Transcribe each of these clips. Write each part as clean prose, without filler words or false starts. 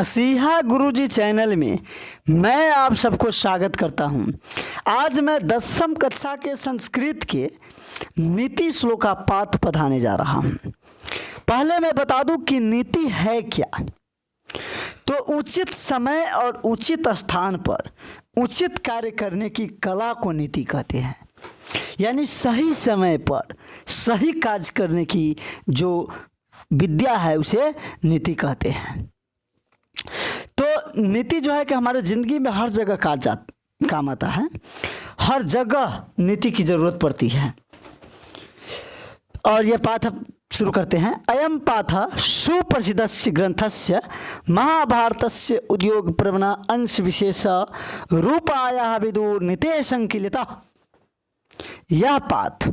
मसीहा गुरुजी चैनल में मैं आप सबको स्वागत करता हूं। आज मैं 10वीं कक्षा के संस्कृत के नीति श्लोका पाठ पढ़ाने जा रहा हूं। पहले मैं बता दूं कि नीति है क्या। तो उचित समय और उचित स्थान पर उचित कार्य करने की कला को नीति कहते हैं। यानी सही समय पर सही कार्य करने की जो विद्या है उसे नीति कहते हैं। तो नीति जो है कि हमारे ज़िंदगी में हर जगह काम आता है, हर जगह नीति की ज़रूरत पड़ती है। और यह पाठ शुरू करते हैं। अयम पाठ सुप्रसिद्धस्य ग्रंथस्य महाभारतस्य उद्योग प्रवण अंश विशेष रूपाया विदुर नीते संकलिता। यह पाठ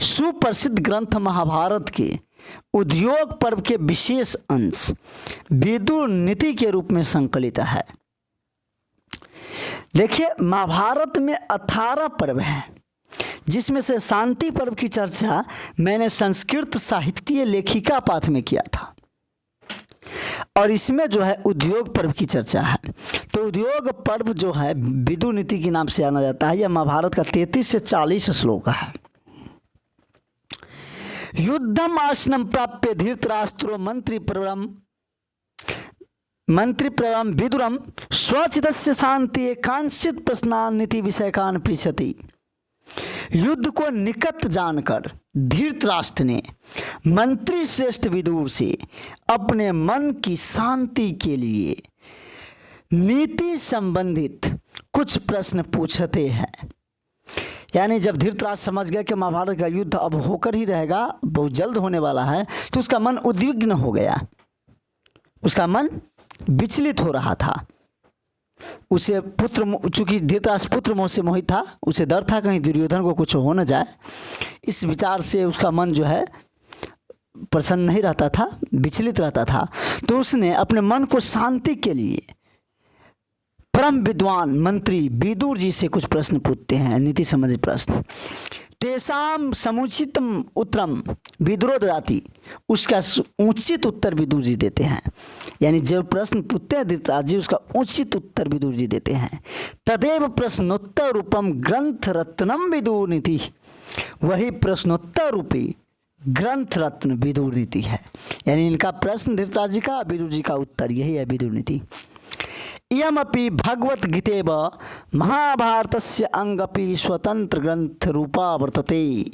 सुप्रसिद्ध ग्रंथ महाभारत के उद्योग पर्व के विशेष अंश विदुर नीति के रूप में संकलित है। देखिए, महाभारत में 18 पर्व हैं, जिसमें से शांति पर्व की चर्चा मैंने संस्कृत साहित्य लेखिका पाठ में किया था। और इसमें जो है उद्योग पर्व की चर्चा है। तो उद्योग पर्व जो है विदुर नीति के नाम से जाना जाता है। यह महाभारत का 33 से 40 श्लोक है। युद्धम आसनम प्राप्य धृतराष्ट्रो मंत्री प्रवरम विदुरम स्वचितस्य शांति कांचित प्रश्नान नीति विषयकान पृच्छति। युद्ध को निकट जानकर धृतराष्ट्र ने मंत्री श्रेष्ठ विदुर से अपने मन की शांति के लिए नीति संबंधित कुछ प्रश्न पूछते हैं। यानी जब धृतराष्ट्र समझ गया कि महाभारत का युद्ध अब होकर ही रहेगा, बहुत जल्द होने वाला है, तो उसका मन उद्विग्न हो गया। उसका मन विचलित हो रहा था। उसे चूंकि धृतराष्ट्र पुत्र मोह से मोहित था, उसे डर था कहीं दुर्योधन को कुछ हो न जाए। इस विचार से उसका मन जो है प्रसन्न नहीं रहता था, विचलित रहता था। तो उसने अपने मन को शांति के लिए परम विद्वान मंत्री विदुर जी से कुछ प्रश्न पूछते हैं, नीति संबंधित प्रश्न। तेसाम समुचितम उत्तरम विदुरो ददाति। उसका उचित उत्तर विदुर जी देते हैं। यानी जो प्रश्न पूछते हैं धृतराष्ट्र जी, उसका उचित उत्तर विदुर जी देते हैं। तदेव प्रश्नोत्तर रूपम ग्रंथ रत्नम विदुर नीति। वही प्रश्नोत्तर रूपी ग्रंथ रत्न विदुर नीति है। यानी इनका प्रश्न धृतराष्ट्र जी का, विदुर जी का उत्तर, यही है विदुर नीति। इयमपि भगवत गीतेव महाभारतस्य अंगपि स्वतंत्र ग्रंथ रूपा वर्तते।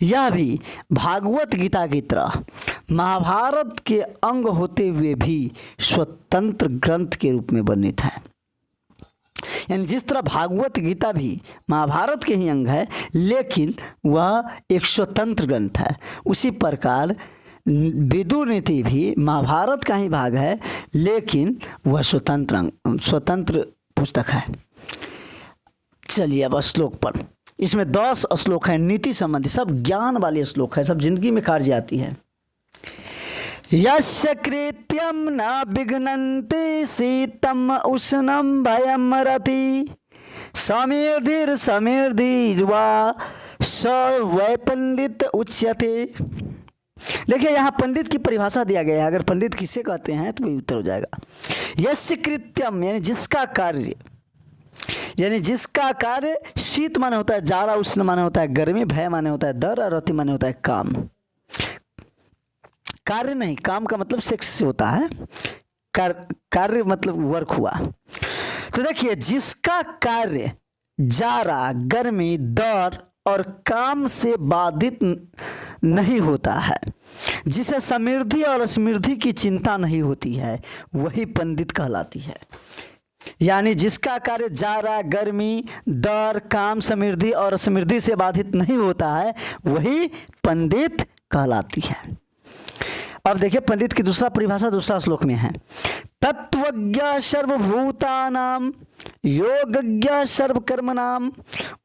यह भी भागवत गीता की तरह महाभारत के अंग होते हुए भी स्वतंत्र ग्रंथ के रूप में वर्णित है। यानी जिस तरह भागवत गीता भी महाभारत के ही अंग है, लेकिन वह एक स्वतंत्र ग्रंथ है, उसी प्रकार विदुर नीति भी महाभारत का ही भाग है, लेकिन वह स्वतंत्र पुस्तक है। चलिए अब श्लोक पर। इसमें 10 श्लोक हैं नीति संबंधी, सब ज्ञान वाले श्लोक है, सब जिंदगी में कार्य आती है। यस्य कृत्यम न विघ्नन्ति शीतम उष्णम भयम रति समिर्धि वा स वै पंडित उच्यते। देखिए, यहाँ पंडित की परिभाषा दिया गया है। अगर पंडित किसे कहते हैं तो वही उत्तर हो जाएगा। यस्य कृत्यम यानी जिसका कार्य, यानी जिसका कार्य। शीत माने होता है जाड़ा, उष्ण माने होता है गर्मी, भय माने होता है डर, और रति माने होता है काम। कार्य नहीं, काम का मतलब सेक्स से होता है, कार्य मतलब वर्क हुआ। तो देखिए, जिसका कार्य जाड़ा, गर्मी, डर और काम से बाधित नहीं होता है, जिसे समृद्धि और असमृद्धि की चिंता नहीं होती है, वही पंडित कहलाती है। यानी जिसका कार्य जाड़ा, गर्मी, डर, काम, समृद्धि और असमृद्धि से बाधित नहीं होता है, वही पंडित कहलाती है। अब देखिए, पंडित की दूसरा परिभाषा दूसरा श्लोक में है। तत्वज्ञ सर्वभूतानां योगज्ञ सर्वकर्मणां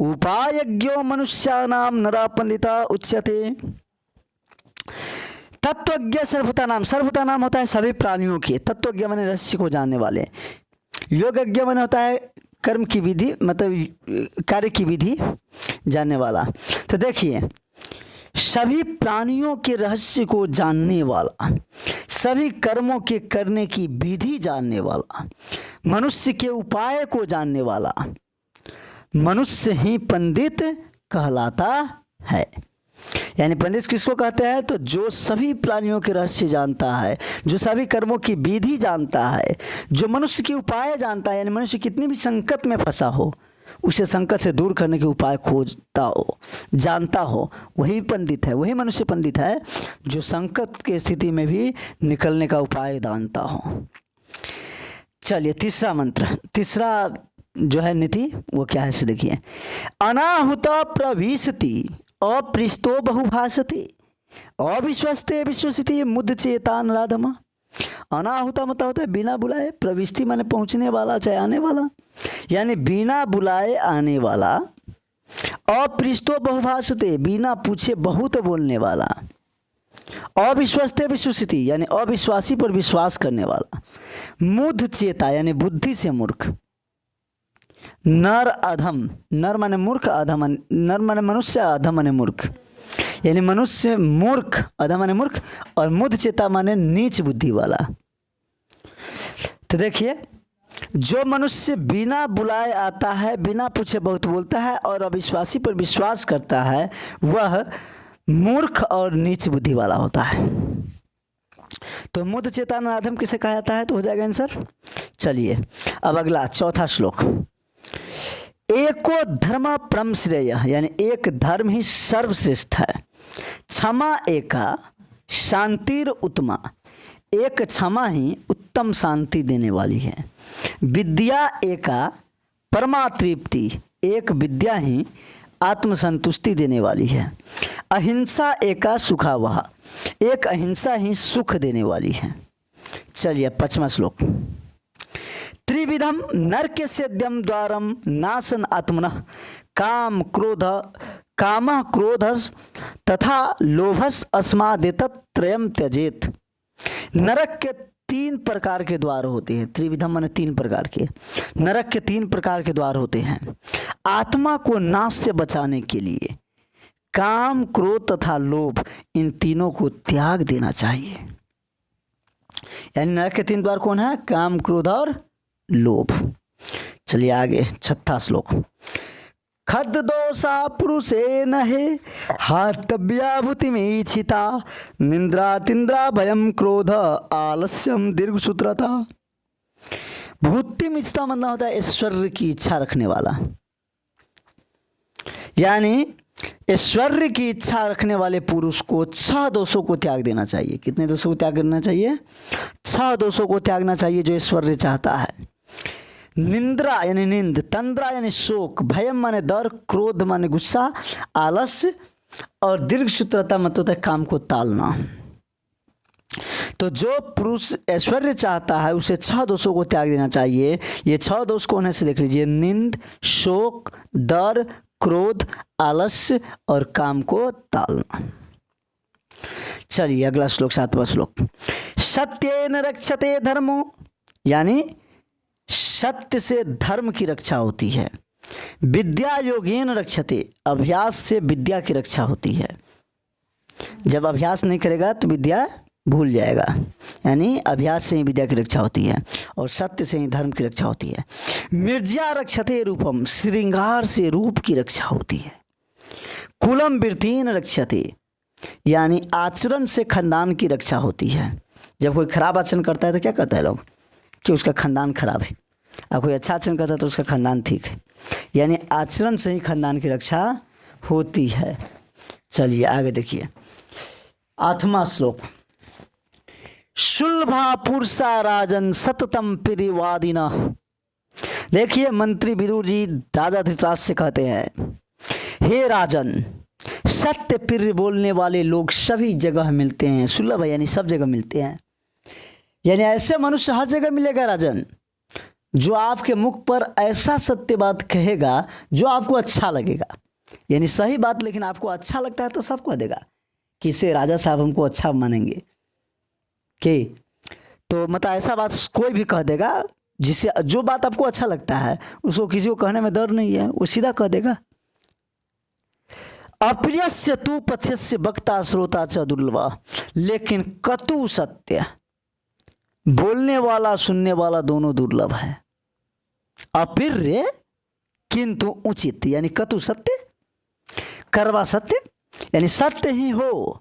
उपायज्ञो मनुष्याणां नरा पंडिता उच्यते। तत्वज्ञ सर्वभूतानां होता है सभी प्राणियों के। तत्वज्ञ माने रहस्य को जानने वाले। योगज्ञ माने होता है कर्म की विधि, मतलब कार्य की विधि जानने वाला। तो देखिए, सभी प्राणियों के रहस्य को जानने वाला, सभी कर्मों के करने की विधि जानने वाला, मनुष्य के उपाय को जानने वाला मनुष्य ही पंडित कहलाता है। यानी पंडित किसको कहते हैं? तो जो सभी प्राणियों के रहस्य जानता है, जो सभी कर्मों की विधि जानता है, जो मनुष्य के उपाय जानता है, यानी मनुष्य कितनी भी संकट में फंसा हो उसे संकट से दूर करने के उपाय खोजता हो, जानता हो, वही पंडित है, वही मनुष्य पंडित है जो संकट की स्थिति में भी निकलने का उपाय जानता हो। चलिए तीसरा मंत्र, तीसरा जो है नीति वो क्या है से देखिए। अनाहुत प्रविशति अपृष्टो बहुभाषति अविश्वस्ते विश्वसिति मुद चेतान राधमा। अनाहुता मतलब होता है बिना बुलाए, प्रविष्टि माने पहुंचने वाला चाहे आने वाला, यानी बिना बुलाए आने वाला। अपृष्टो बहुभाषते बिना पूछे बहुत बोलने वाला। अविश्वस्ते विश्वसिति यानी अविश्वासी पर विश्वास करने वाला। मुद चेता यानी बुद्धि से मूर्ख। नर अधम, नर माने मूर्ख, अधम नर माने मनुष्य, अधम माने मूर्ख, यानी मनुष्य मूर्ख, अधम माने मूर्ख, और मुद चेता माने नीच बुद्धि वाला। तो देखिए जो मनुष्य बिना बुलाए आता है, बिना पूछे बहुत बोलता है और अविश्वासी पर विश्वास करता है, वह मूर्ख और नीच बुद्धि वाला होता है। तो मुद चेतन अधम किसे कहा जाता है? तो हो जाएगा आंसर। चलिए अब अगला चौथा श्लोक। एको धर्म परम श्रेय यानी एक धर्म ही सर्वश्रेष्ठ है। क्षमा एका शांतिर उत्तमा, एक क्षमा ही उत्तम शांति देने वाली है। विद्या एका परमा तृप्ति, एक विद्या ही आत्मसंतुष्टि देने वाली है। अहिंसा एका सुखावह, एक अहिंसा ही सुख देने वाली है। चलिए पांचवा श्लोक। त्रिविधम नरक सेद्यम द्वारम नाशन आत्मनः काम क्रोध कामः क्रोधस तथा लोभस अस्मादेतत् त्रयम त्यजेत। नरक के 3 प्रकार के द्वार होते हैं। त्रिविधम माने 3 प्रकार के। नरक के 3 प्रकार के द्वार होते हैं। आत्मा को नाश से बचाने के लिए काम क्रोध तथा लोभ, इन तीनों को त्याग देना चाहिए। यानी नरक के 3 द्वार कौन है? काम क्रोध और लोभ। चलिए आगे छठा श्लोक। खद दोषा पुरुषे नहे हातव्याभूति में छिता निंद्रा तिंद्रा भयम क्रोध आलस्यम दीर्घसूत्रता। भूति में इच्छता मतलब होता है ऐश्वर्य की इच्छा रखने वाला, यानी ऐश्वर्य की इच्छा रखने वाले पुरुष को 6 दोषों को त्याग देना चाहिए। कितने दोषों को त्याग करना चाहिए? 6 दोषों को त्यागना चाहिए जो ऐश्वर्य चाहता है। निंद्रा यानी नींद, तंद्रा यानी शोक, भयम माने डर, क्रोध माने गुस्सा, आलस्य और दीर्घसूत्रता मतलब होता है काम को टालना। तो जो पुरुष ऐश्वर्य चाहता है उसे 6 दोषों को त्याग देना चाहिए। ये 6 दोष कौन है से देख लीजिए। नींद, शोक, डर, क्रोध, आलस्य और काम को टालना। चलिए अगला श्लोक 7वां श्लोक। सत्येन रक्षते धर्मो, यानी सत्य से धर्म की रक्षा होती है। विद्या योगेन रक्षते, अभ्यास से विद्या की रक्षा होती है। जब अभ्यास नहीं करेगा तो विद्या भूल जाएगा, यानी अभ्यास से ही विद्या की रक्षा होती है और सत्य से ही धर्म की रक्षा होती है। मिर्ज्या रक्षते रूपम, श्रृंगार से रूप की रक्षा होती है। कुलम वृत्तिन रक्षते, यानी आचरण से खानदान की रक्षा होती है। जब कोई खराब आचरण करता है तो क्या कहता है लोग कि उसका खानदान खराब है, और कोई अच्छा आचरण करता है तो उसका खानदान ठीक है। यानी आचरण से ही खानदान की रक्षा होती है। चलिए आगे देखिए 8वां श्लोक। शुल्भा पुरुषा राजन सततम प्रियवादिना। देखिए मंत्री विदुर जी राजा धृतराष्ट्र से कहते हैं, हे राजन, सत्य प्रिय बोलने वाले लोग सभी जगह मिलते हैं। सुलभ है यानी सब जगह मिलते हैं, यानी ऐसे मनुष्य हर जगह मिलेगा राजन, जो आपके मुख पर ऐसा सत्य बात कहेगा जो आपको अच्छा लगेगा। यानी सही बात लेकिन आपको अच्छा लगता है तो सब कह देगा कि इसे राजा साहब हमको अच्छा मानेंगे कि, तो मतलब ऐसा बात कोई भी कह देगा जिससे जो बात आपको अच्छा लगता है उसको किसी को कहने में डर नहीं है, वो सीधा कह देगा। अप्रियस्य तु पथ्यस्य वक्ता श्रोता च दुर्लभा, लेकिन कटु सत्य बोलने वाला सुनने वाला दोनों दुर्लभ है। अप्रिय किंतु उचित, यानी कटु सत्य, कड़वा सत्य, यानी सत्य ही हो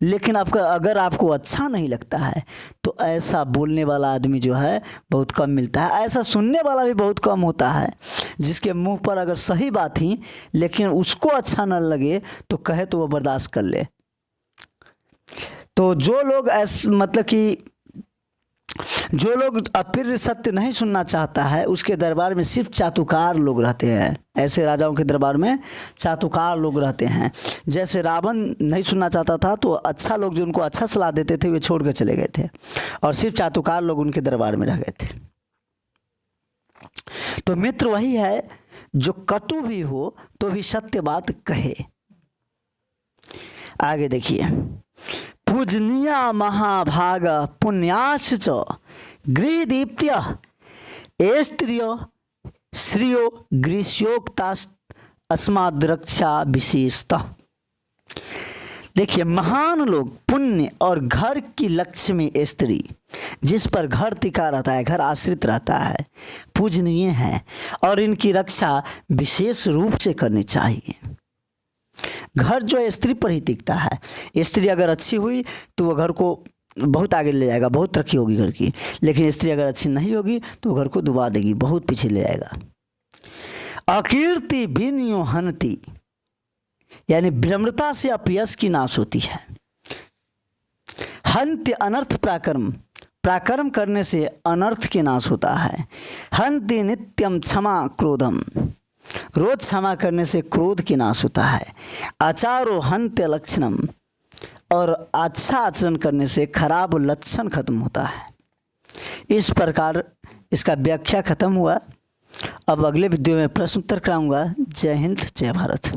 लेकिन आपका अगर आपको अच्छा नहीं लगता है तो ऐसा बोलने वाला आदमी जो है बहुत कम मिलता है। ऐसा सुनने वाला भी बहुत कम होता है, जिसके मुंह पर अगर सही बात ही लेकिन उसको अच्छा न लगे तो कहे तो वो बर्दाश्त कर ले। तो जो लोग मतलब कि जो लोग अप्रिय सत्य नहीं सुनना चाहता है उसके दरबार में सिर्फ चातुकार लोग रहते हैं। ऐसे राजाओं के दरबार में चातुकार लोग रहते हैं। जैसे रावण नहीं सुनना चाहता था तो अच्छा लोग जो उनको अच्छा सलाह देते थे वे छोड़ कर चले गए थे और सिर्फ चातुकार लोग उनके दरबार में रह गए थे। तो मित्र वही है जो कटु भी हो तो भी सत्य बात कहे। आगे देखिए, पूजनीय महाभाग पुण्याश्च गृहदीप्त्य स्त्रियो श्रियो ग्रीष्योक्ता अस्माद्रक्षा विशेषतः। देखिए, महान लोग पुण्य और घर की लक्ष्मी स्त्री जिस पर घर टिका रहता है, घर आश्रित रहता है, पूजनीय है और इनकी रक्षा विशेष रूप से करनी चाहिए। घर जो है स्त्री पर ही टिकता है। स्त्री अगर अच्छी हुई तो वो घर को बहुत आगे ले जाएगा, बहुत तरक्की होगी घर की। लेकिन स्त्री अगर अच्छी नहीं होगी तो घर को डुबा देगी, बहुत पीछे ले जाएगा। अकीर्ति विनयो हनति, यानी विनम्रता से अपयश की नाश होती है। हन्त्य अनर्थ प्राकर्म, प्राकर्म करने से अनर्थ के नाश होता है। हन्ति नित्यम क्षमा क्रोधम, रोज क्षमा करने से क्रोध की नाश होता है। आचारो हन्त्य लक्षणम, और अच्छा आचरण करने से खराब लक्षण खत्म होता है। इस प्रकार इसका व्याख्या खत्म हुआ। अब अगले वीडियो में प्रश्न उत्तर कराऊंगा। जय हिंद, जय भारत।